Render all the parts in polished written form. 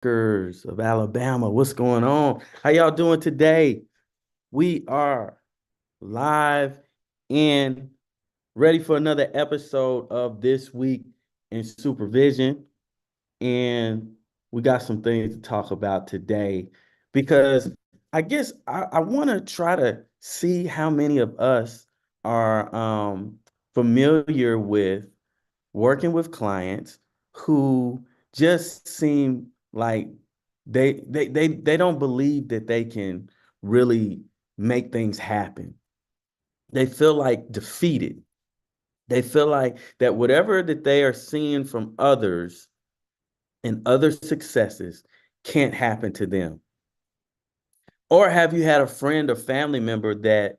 Rockers of Alabama. What's going on? How y'all doing today? We are live and ready for another episode of This Week in Supervision. And we got some things to talk about today because I guess I want to try to see how many of us are familiar with working with clients who just seem like they don't believe that they can really make things happen. They feel like defeated. They feel like that whatever that they are seeing from others and other successes can't happen to them. Or have you had a friend or family member that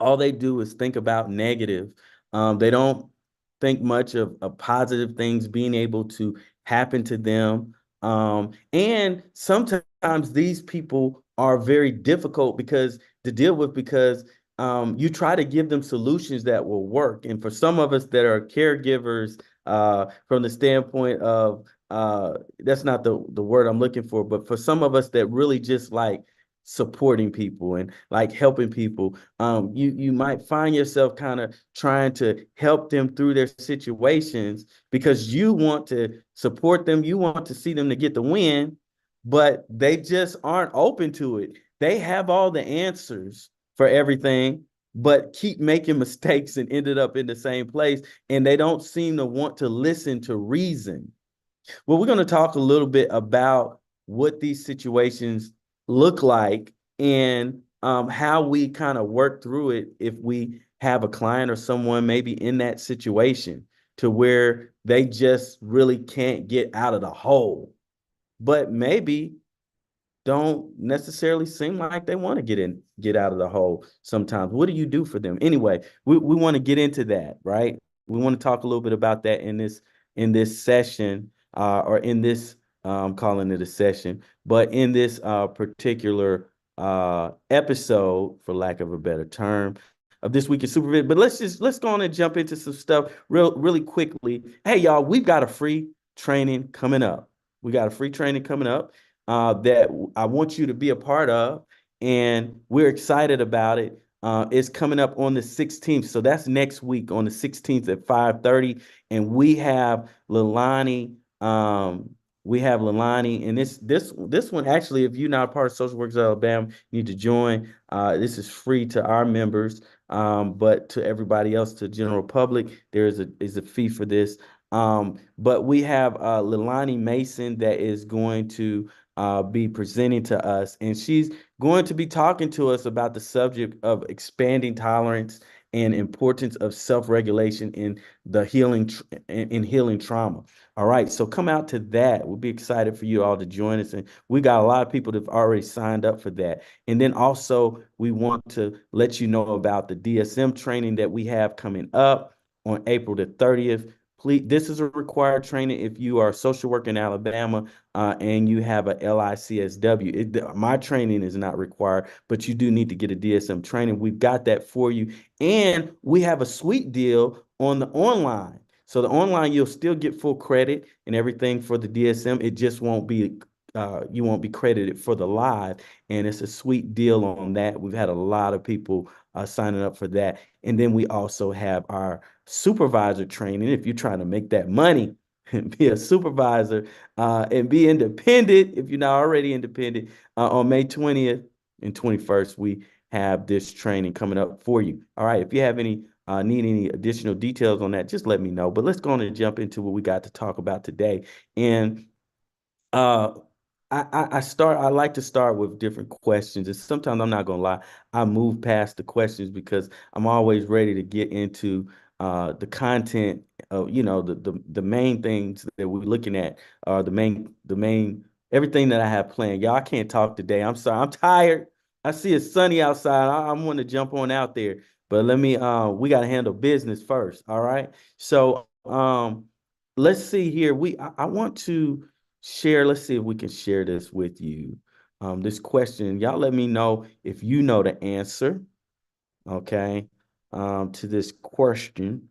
all they do is think about negative? They don't think much of positive things being able to happen to them. And sometimes these people are very difficult because to deal with because you try to give them solutions that will work. And for some of us that are caregivers, from the standpoint of that's not the word I'm looking for, but for some of us that really just like supporting people and like helping people, you might find yourself kind of trying to help them through their situations because you want to support them, you want to see them to get the win, but they just aren't open to it. They have all the answers for everything, but keep making mistakes and ended up in the same place, and they don't seem to want to listen to reason. Well, we're going to talk a little bit about what these situations look like and how we kind of work through it if we have a client or someone maybe in that situation to where they just really can't get out of the hole, but maybe don't necessarily seem like they want to get out of the hole sometimes. What do you do for them? Anyway, we want to get into that, right? We want to talk a little bit about that in this session, or in this calling it a session, but in this particular episode, for lack of a better term, of This Week in Supervision. But let's go on and jump into some stuff really quickly. Hey y'all, we've got a free training coming up. We got a free training coming up that I want you to be a part of, and we're excited about it. It's coming up on the 16th, so that's next week on the 16th at 5:30, and we have Lilani. And this one actually, if you're not a part of Social Workers Alabama, you need to join. This is free to our members, but to everybody else, to general public, there is a fee for this. But we have Lilani Mason that is going to be presenting to us, and she's going to be talking to us about the subject of expanding tolerance and importance of self-regulation in the healing trauma. All right, so come out to that. We'll be excited for you all to join us, and we got a lot of people that have already signed up for that. And then also we want to let you know about the DSM training that we have coming up on April the 30th. Please, this is a required training if you are a social worker in Alabama, and you have a LICSW. My training is not required, but you do need to get a DSM training. We've got that for you. And we have a sweet deal on the online. So the online, you'll still get full credit and everything for the DSM. It just won't be, you won't be credited for the live. And it's a sweet deal on that. We've had a lot of people signing up for that. And then we also have our supervisor training. If you're trying to make that money and be a supervisor, and be independent, if you're not already independent, on May 20th and 21st, we have this training coming up for you. All right, if you have need any additional details on that, just let me know. But let's go on and jump into what we got to talk about today. And uh, I like to start with different questions. And sometimes I'm not gonna lie, I move past the questions because I'm always ready to get into the content of, the main things that we're looking at, the main everything that I have planned. Y'all, I can't talk today. I'm sorry. I'm tired. I see it's sunny outside. I want to jump on out there. But we gotta handle business first. All right. So let's see here. I want to share. Let's see if we can share this with you. This question, y'all let me know if you know the answer, okay, to this question.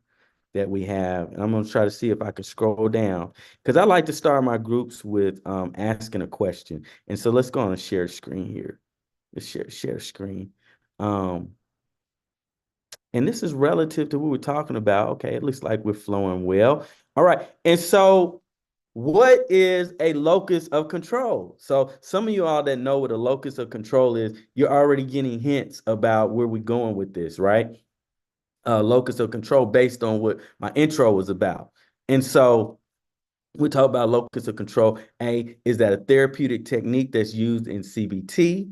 that we have. And I'm going to try to see if I can scroll down because I like to start my groups with asking a question. And so let's go on and share screen here. Let's share screen. And this is relative to what we're talking about. Okay, it looks like we're flowing well. All right. And so what is a locus of control? So some of you all that know what a locus of control is, you're already getting hints about where we're going with this, right? Locus of control based on what my intro was about. And so we talk about locus of control. A, is that a therapeutic technique that's used in CBT?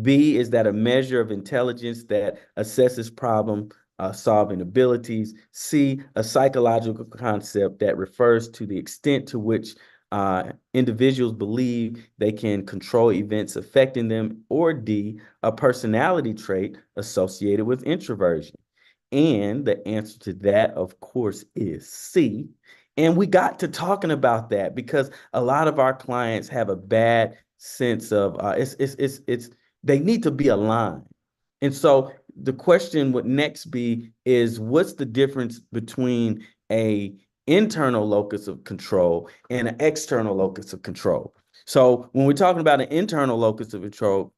B, is that a measure of intelligence that assesses problem solving abilities? C, a psychological concept that refers to the extent to which individuals believe they can control events affecting them? Or D, a personality trait associated with introversion? And the answer to that, of course, is C. And we got to talking about that because a lot of our clients have a bad sense of it's they need to be aligned. And so the question would next be is what's the difference between a internal locus of control and an external locus of control? So when we're talking about an internal locus of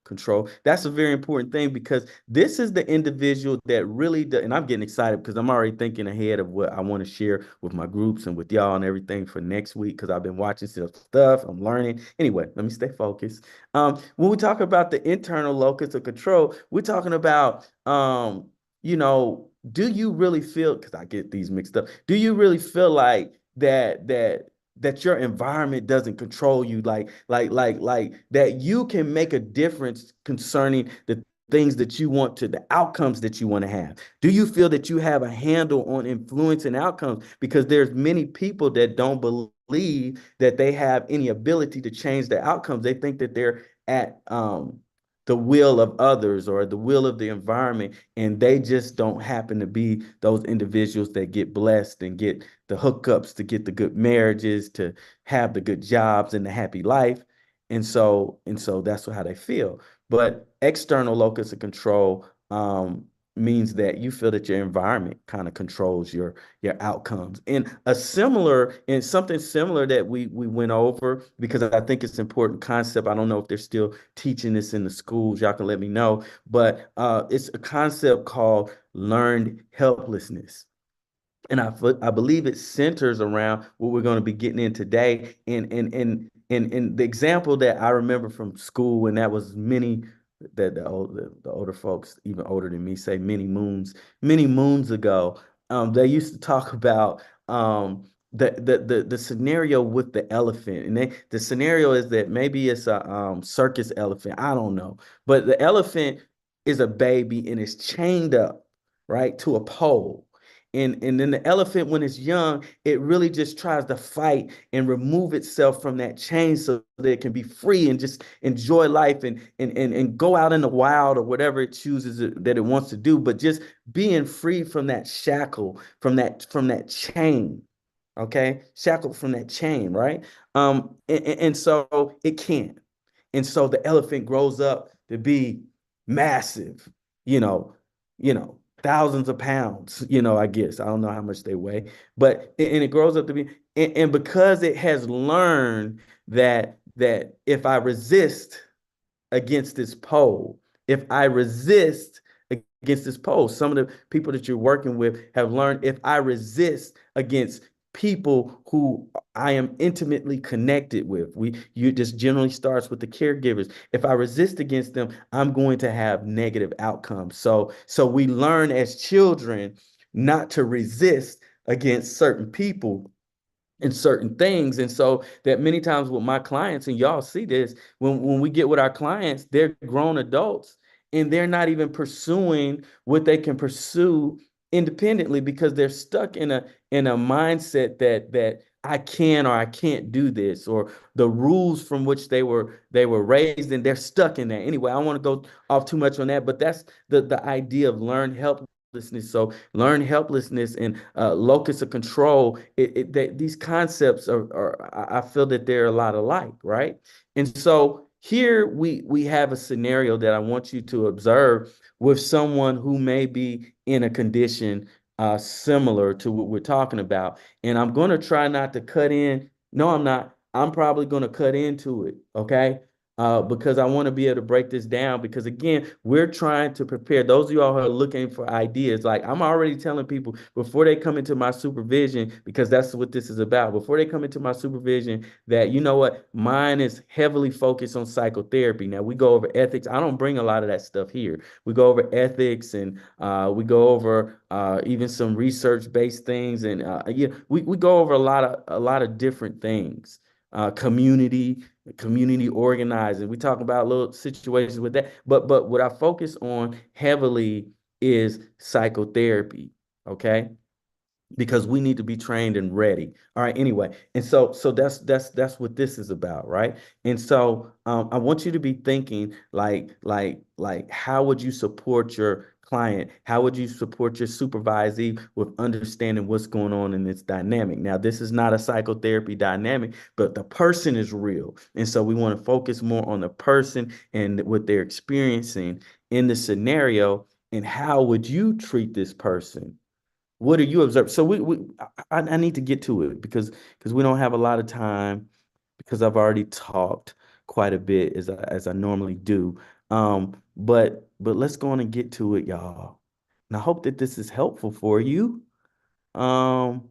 control, that's a very important thing because this is the individual that really does, and I'm getting excited because I'm already thinking ahead of what I want to share with my groups and with y'all and everything for next week because I've been watching some stuff, I'm learning. Anyway, let me stay focused. When we talk about the internal locus of control, we're talking about, do you really feel, because I get these mixed up, do you really feel like that your environment doesn't control you, like that you can make a difference concerning the things that you want to, the outcomes that you want to have? Do you feel that you have a handle on influencing outcomes? Because there's many people that don't believe that they have any ability to change their outcomes. They think that they're at the will of others or the will of the environment, and they just don't happen to be those individuals that get blessed and get the hookups, to get the good marriages, to have the good jobs and the happy life. And so that's how they feel. But external locus of control means that you feel that your environment kind of controls your outcomes. And something similar that we went over, because I think it's an important concept. I don't know if they're still teaching this in the schools. Y'all can let me know. But it's a concept called learned helplessness. And I believe it centers around what we're going to be getting in today. And the example that I remember from school, and that was many that the older folks, even older than me, say many moons ago. They used to talk about the scenario with the elephant, and the scenario is that maybe it's a circus elephant. I don't know, but the elephant is a baby and it's chained up, right, to a pole. And then the elephant, when it's young, it really just tries to fight and remove itself from that chain so that it can be free and just enjoy life and go out in the wild or whatever it chooses that it wants to do. But just being free from that shackle, from that chain, okay? Shackled from that chain, right? And so it can't. And so the elephant grows up to be massive, you know, thousands of pounds, I guess. I don't know how much they weigh, but and it grows up to be, and because it has learned that if I resist against this pole, if I resist against this pole, some of the people that you're working with have learned if I resist against people who I am intimately connected with. You just generally starts with the caregivers. If I resist against them, I'm going to have negative outcomes. So we learn as children not to resist against certain people and certain things. And so that many times with my clients, and y'all see this, when we get with our clients, they're grown adults and they're not even pursuing what they can pursue independently because they're stuck in a mindset that I can or I can't do this, or the rules from which they were raised, and they're stuck in that. Anyway, I don't want to go off too much on that, but that's the idea of learned helplessness. So learn helplessness and locus of control. These concepts I feel that they're a lot alike, right? And so here we have a scenario that I want you to observe with someone who may be in a condition similar to what we're talking about. And I'm going to try not to cut in. No, I'm not. I'm probably going to cut into it. Okay. Because I want to be able to break this down. Because again, we're trying to prepare those of y'all who are looking for ideas. Like I'm already telling people before they come into my supervision, because that's what this is about. Before they come into my supervision, that you know what, mine is heavily focused on psychotherapy. Now we go over ethics. I don't bring a lot of that stuff here. We go over ethics and we go over even some research-based things, and yeah, we go over a lot of different things. Community organizing. We talk about little situations with that, but what I focus on heavily is psychotherapy. Okay, because we need to be trained and ready. All right. Anyway, and so that's what this is about, right? And so I want you to be thinking like how would you support your client? How would you support your supervisee with understanding what's going on in this dynamic? Now, this is not a psychotherapy dynamic, but the person is real. And so we want to focus more on the person and what they're experiencing in the scenario, and how would you treat this person? What do you observe? So I need to get to it because we don't have a lot of time, because I've already talked quite a bit as I normally do. But let's go on and get to it, y'all. And I hope that this is helpful for you. Um,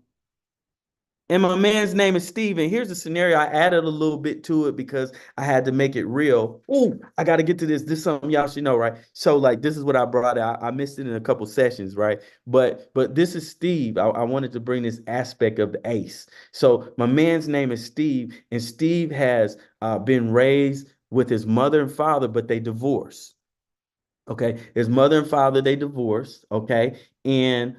and my man's name is Steven. Here's a scenario. I added a little bit to it because I had to make it real. Oh, I got to get to this. This is something y'all should know, right? So, like, this is what I brought out. I missed it in a couple sessions, right? But this is Steve. I wanted to bring this aspect of the ACE. So, my man's name is Steve, and Steve has been raised with his mother and father, but they divorced. Okay, his mother and father, they divorced. Okay, and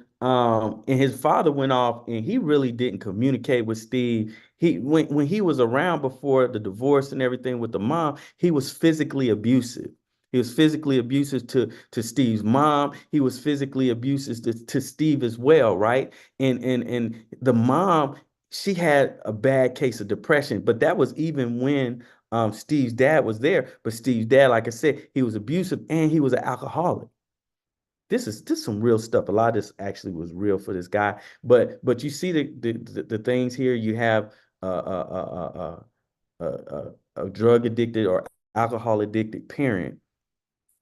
his father went off, and he really didn't communicate with Steve. He when he was around before the divorce and everything with the mom, he was physically abusive. He was physically abusive to Steve's mom. He was physically abusive to Steve as well, right? And the mom, she had a bad case of depression, but that was even when Steve's dad was there. But Steve's dad, like I said, he was abusive and he was an alcoholic. This is some real stuff. A lot of this actually was real for this guy. But you see the things here. You have a drug addicted or alcohol addicted parent,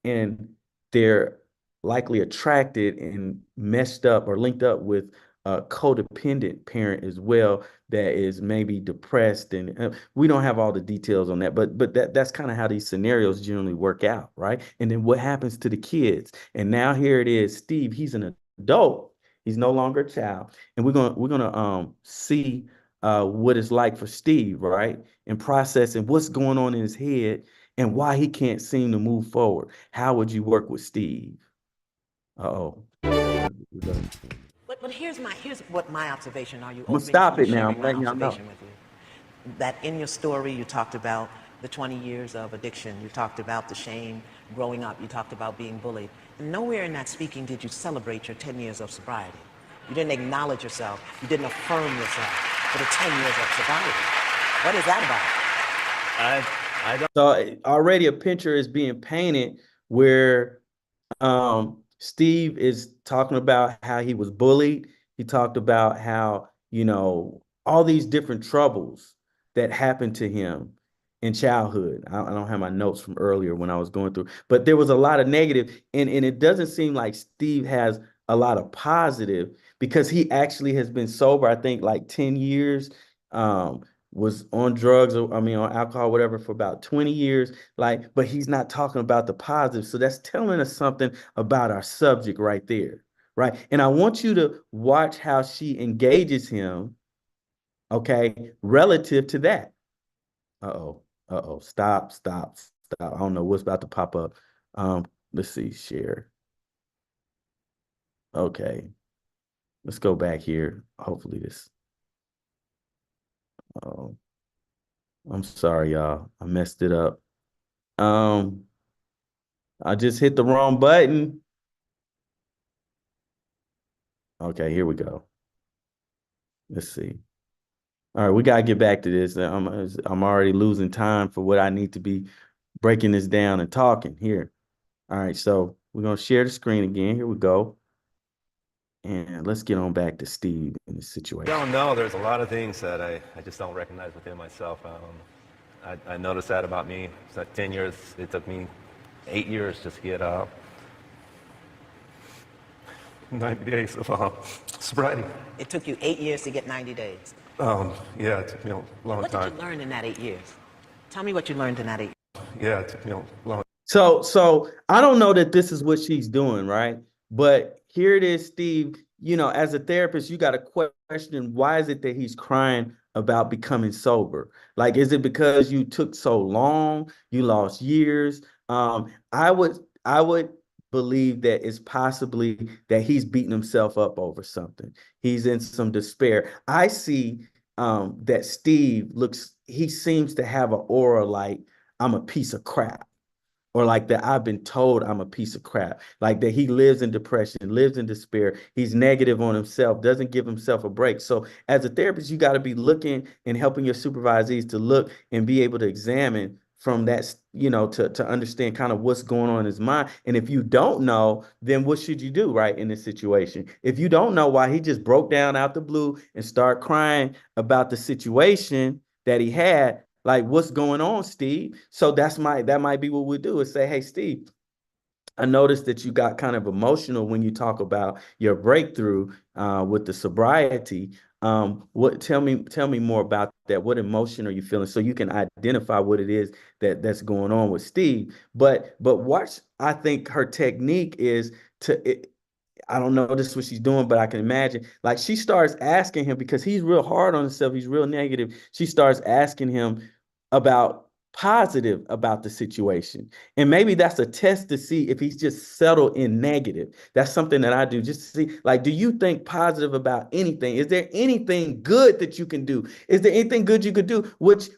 and they're likely attracted and messed up or linked up with a codependent parent as well that is maybe depressed, and we don't have all the details on that, but that's kind of how these scenarios generally work out, right? And then what happens to the kids? And now here it is, Steve, he's an adult, he's no longer a child, and we're gonna see what it's like for Steve, right? And processing what's going on in his head and why he can't seem to move forward. How would you work with Steve? Uh-oh. I'm But here's what my observation. Are you gonna open to stop me it now. I'm sharing my letting y'all know. observation with you? That in your story you talked about the 20 years of addiction. You talked about the shame growing up. You talked about being bullied. And nowhere in that speaking did you celebrate your 10 years of sobriety. You didn't acknowledge yourself. You didn't affirm yourself for the 10 years of sobriety. What is that So already a picture is being painted where Steve is talking about how he was bullied. He talked about how, all these different troubles that happened to him in childhood. I don't have my notes from earlier when I was going through, but there was a lot of negative, and it doesn't seem like Steve has a lot of positive, because he actually has been sober, I think, like 10 years, was on drugs, or I mean on alcohol, whatever, for about 20 years. Like, but he's not talking about the positive. So that's telling us something about our subject right there. Right. And I want you to watch how she engages him, okay, relative to that. Uh-oh. Uh-oh. Stop. I don't know what's about to pop up. Let's see, share. Okay. Let's go back here. Hopefully this. Oh, I'm sorry, y'all. I messed it up. Um, I just hit the wrong button. Okay, here we go. Let's see. All right, we gotta get back to this. I'm already losing time for what I need to be breaking this down and talking here. All right, so we're gonna share the screen again. Here we go. And let's get on back to Steve in this I situation. don't know. There's a lot of things that I just don't recognize within myself. I noticed that about me. It's like 10 years. It took me 8 years just to get 90 days of sobriety. It took you 8 years to get 90 days. Yeah, it took me a long What time. did you learn in that 8 years? Tell me what you learned in that 8 years. Yeah, it took me a long. So I don't know that this is what she's doing, right? But here it is, Steve. As a therapist, you got to question, why is it that he's crying about becoming sober? Like, is it because you took so long, you lost years? I would believe that it's possibly that he's beating himself up over something. He's in some despair. I see that Steve he seems to have an aura like, I'm a piece of crap, or like that I've been told I'm a piece of crap, like that he lives in depression, lives in despair. He's negative on himself, doesn't give himself a break. So as a therapist, you got to be looking and helping your supervisees to look and be able to examine from that, to understand kind of what's going on in his mind. And if you don't know, then what should you do, right, in this situation? If you don't know why he just broke down out the blue and start crying about the situation that he had, like, what's going on, Steve? So that might be what we do, is say, hey, Steve, I noticed that you got kind of emotional when you talk about your breakthrough with the sobriety. Tell me more about that. What emotion are you feeling? So you can identify what it is that's going on with Steve. But what I think her technique is I don't know this is what she's doing, but I can imagine, like, she starts asking him, because he's real hard on himself, he's real negative. She starts asking him about positive about the situation. And maybe that's a test to see if he's just settled in negative. That's something that I do, just to see, like, do you think positive about anything? Is there anything good that you can do? Is there anything good you could do? Which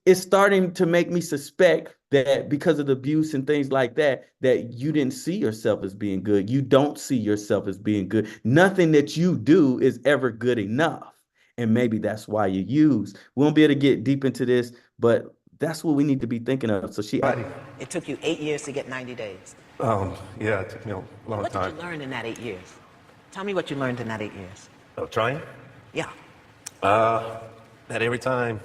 is starting to make me suspect that because of the abuse and things like that, that you didn't see yourself as being good. You don't see yourself as being good. Nothing that you do is ever good enough. And maybe that's why you use. We won't be able to get deep into this, but that's what we need to be thinking of. So It took you 8 years to get 90 days. Yeah, it took me a long What time. did you learn in that 8 years? Tell me what you learned in that 8 years. Oh, trying? Yeah. That every time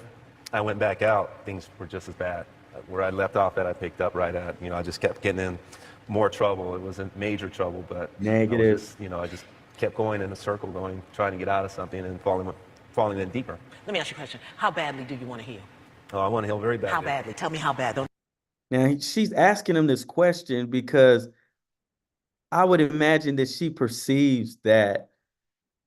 I went back out, things were just as bad. Where I left off at, I picked up right at. I just kept getting in more trouble. It wasn't major trouble, but negative. I just kept going in a circle, trying to get out of something and falling in deeper. Let me ask you a question. How badly do you want to heal? Oh, I want to heal very badly. How badly? Tell me how bad. Don't. Now she's asking him this question because I would imagine that she perceives that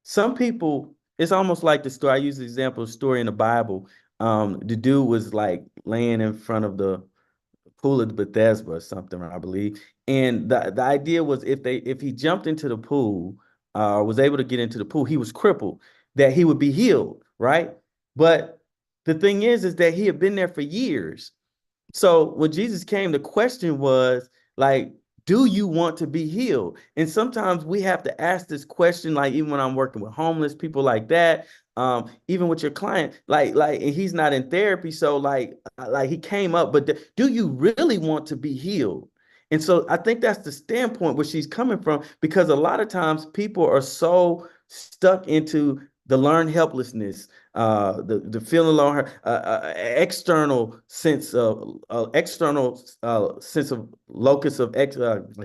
some people, it's almost like the story. I use the example of story in the Bible. The dude was like laying in front of the pool of Bethesda or something, I believe. And the idea was, if he jumped into the pool, was able to get into the pool, he was crippled, that he would be healed, right? But the thing is that he had been there for years. So when Jesus came, the question was, like, do you want to be healed? And sometimes we have to ask this question, like, even when I'm working with homeless people like that, even with your client, and he's not in therapy. So like he came up, but do you really want to be healed? And so I think that's the standpoint where she's coming from, because a lot of times people are so stuck into the learned helplessness, the feeling along her external sense of locus of I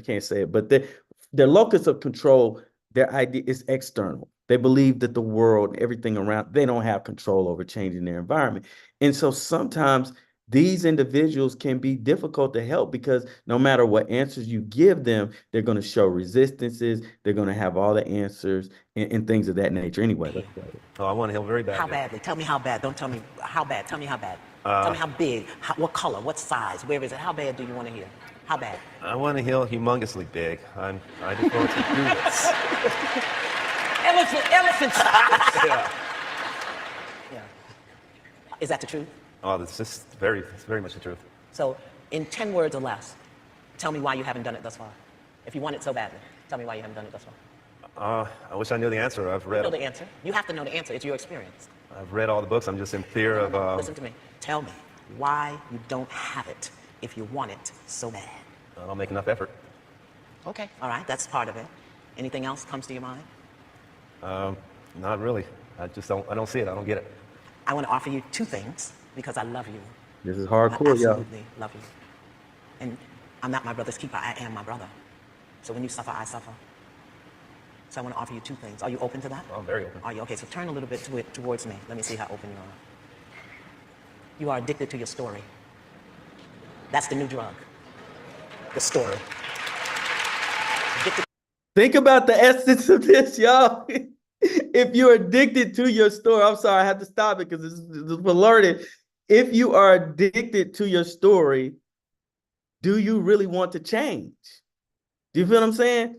can't say it, but the locus of control, their idea is external. They believe that the world, everything around, they don't have control over changing their environment. And so sometimes these individuals can be difficult to help, because no matter what answers you give them, they're going to show resistances. They're going to have all the answers and things of that nature. Anyway. Oh, I want to heal very badly. How badly? Tell me how bad. Don't tell me how bad. Tell me how bad. Tell me how big. What color? What size? Where is it? How bad do you want to heal? How bad? I want to heal humongously big. I just want to do this. Elephant size. Yeah. Yeah. Is that the truth? Oh, it's very much the truth. So, in 10 words or less, tell me why you haven't done it thus far. If you want it so badly, tell me why you haven't done it thus far. I wish I knew the answer. You know the answer. You have to know the answer. It's your experience. I've read all the books. I'm just in fear of. Listen to me. Tell me why you don't have it if you want it so bad. I don't make enough effort. Okay. All right. That's part of it. Anything else comes to your mind? Not really. I don't see it. I don't get it. I want to offer you two things because I love you. This is I hardcore, y'all. absolutely love you. And I'm not my brother's keeper. I am my brother. So when you suffer, I suffer. So I want to offer you two things. Are you open to that? Oh, I'm very open. Are you? Okay, so turn a little bit towards me. Let me see how open you are. You are addicted to your story. That's the new drug. The story. Addicted. Think about the essence of this, y'all. If you're addicted to your story, I'm sorry, I have to stop it because this is alerted. If you are addicted to your story, do you really want to change? Do you feel what I'm saying?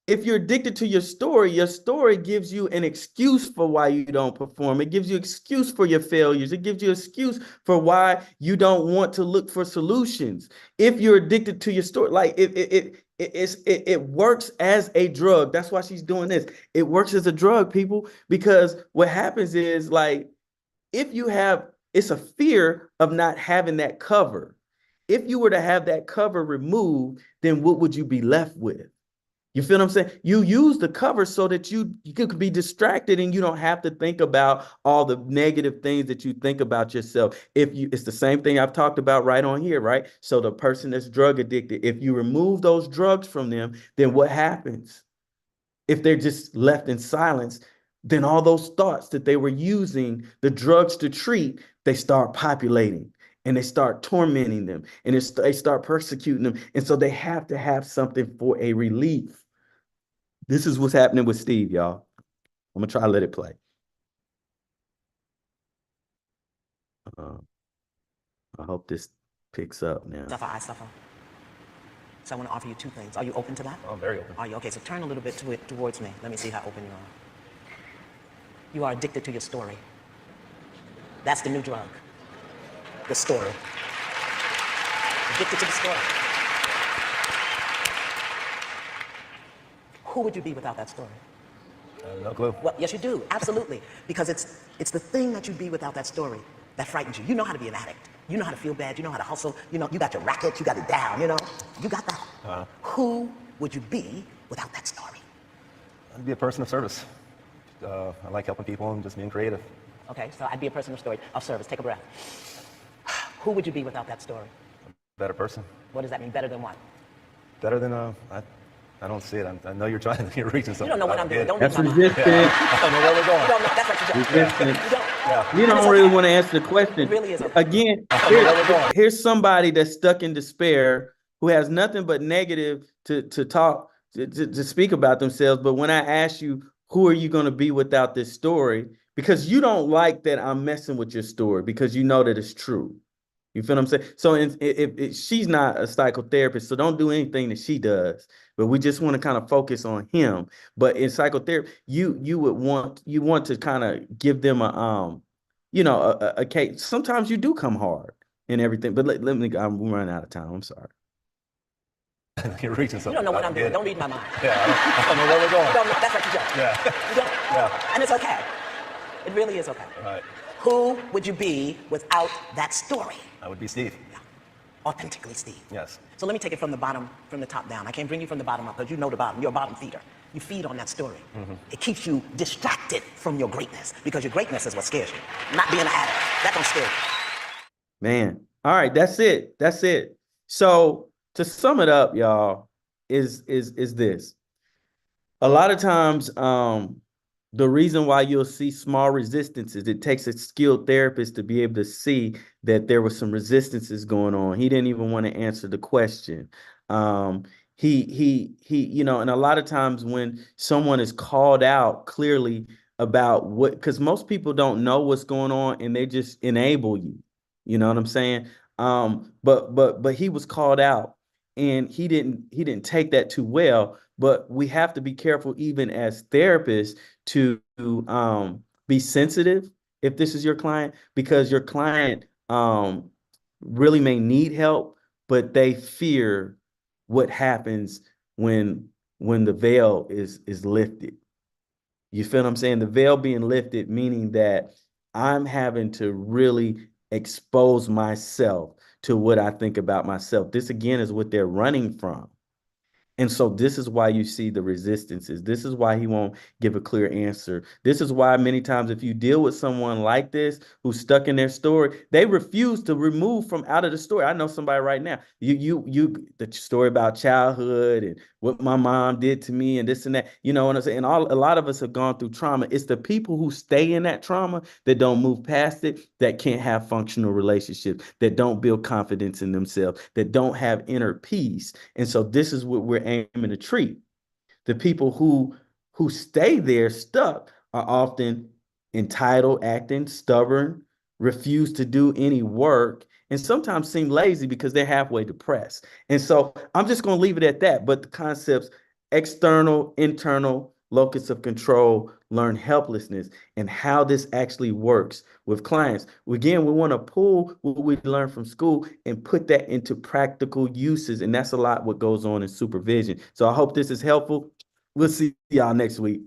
If you're addicted to your story gives you an excuse for why you don't perform. It gives you excuse for your failures. It gives you excuse for why you don't want to look for solutions. If you're addicted to your story, like it works as a drug. That's why she's doing this. It works as a drug, people, because what happens is like if you have, it's a fear of not having that cover. If you were to have that cover removed, then what would you be left with? You feel what I'm saying? You use the cover so that you could be distracted and you don't have to think about all the negative things that you think about yourself. It's the same thing I've talked about right on here, right? So the person that's drug addicted, if you remove those drugs from them, then what happens? If they're just left in silence, then all those thoughts that they were using the drugs to treat, they start populating and they start tormenting them and they start persecuting them. And so they have to have something for a relief. This is what's happening with Steve, y'all. I'm gonna try to let it play. I hope this picks up now. Suffer, I suffer. So I want to offer you two things. Are you open to that? Oh, I'm very open. Are you? Okay, so turn a little bit towards me. Let me see how open you are. You are addicted to your story. That's the new drug. The story. Addicted to the story. Who would you be without that story? No clue. Well, yes, you do. Absolutely. Because it's the thing that you'd be without that story that frightens you. You know how to be an addict. You know how to feel bad. You know how to hustle. You know, you got your racket. You got it down. You know, you got that. Who would you be without that story? I'd be a person of service. I like helping people and just being creative. Okay, so I'd be a person of service. Take a breath. Who would you be without that story? Better person. What does that mean? Better than what? Better than I don't see it. I know you're trying. You're reaching something. You don't know what I'm doing. Don't That's read my mind. resistance. I don't know where we're going. You don't know. That's what you don't. Resistance. You don't. Yeah. You don't really want to answer the question. It really is okay. Again, where we're going. here's somebody that's stuck in despair who has nothing but negative to talk to speak about themselves. But when I ask you, who are you going to be without this story? Because you don't like that I'm messing with your story because you know that it's true. You feel what I'm saying? So if she's not a psychotherapist, so don't do anything that she does. But we just want to kind of focus on him. But in psychotherapy, you want to kind of give them a case. Sometimes you do come hard and everything. But let me. I'm running out of time. I'm sorry. You're reaching something. You don't know what I'm doing. Don't read my mind. Yeah, I don't know where we're going. You don't know. That's what you don't. Yeah. You don't. Yeah. And it's okay. It really is okay. Right. Who would you be without that story? I would be Steve. Yeah. Authentically Steve. Yes. So let me take it from the top down. I can't bring you from the bottom up because you know the bottom. You're a bottom feeder. You feed on that story. Mm-hmm. It keeps you distracted from your greatness because your greatness is what scares you. Not being an addict. That don't scare you. Man. All right. That's it. That's it. So to sum it up, y'all, is this. A lot of times, the reason why you'll see small resistances, it takes a skilled therapist to be able to see that there was some resistances going on. He didn't even want to answer the question. He, and a lot of times when someone is called out clearly about what, because most people don't know what's going on and they just enable you. You know what I'm saying? But he was called out and he didn't take that too well. But we have to be careful, even as therapists, to be sensitive if this is your client, because your client really may need help, but they fear what happens when the veil is lifted. You feel what I'm saying? The veil being lifted, meaning that I'm having to really expose myself to what I think about myself. This again is what they're running from. And so this is why you see the resistances. This is why he won't give a clear answer. This is why many times if you deal with someone like this who's stuck in their story, they refuse to remove from out of the story. I know somebody right now. The story about childhood and what my mom did to me and this and that. You know what I'm saying? And a lot of us have gone through trauma. It's the people who stay in that trauma that don't move past it, that can't have functional relationships, that don't build confidence in themselves, that don't have inner peace. And so this is what we're aiming to treat. The people who stay there stuck are often entitled, acting, stubborn, refuse to do any work, and sometimes seem lazy because they're halfway depressed. And so I'm just going to leave it at that. But the concepts external, internal, locus of control, learn helplessness, and how this actually works with clients. Again, we want to pull what we learn from school and put that into practical uses. And that's a lot what goes on in supervision. So I hope this is helpful. We'll see y'all next week.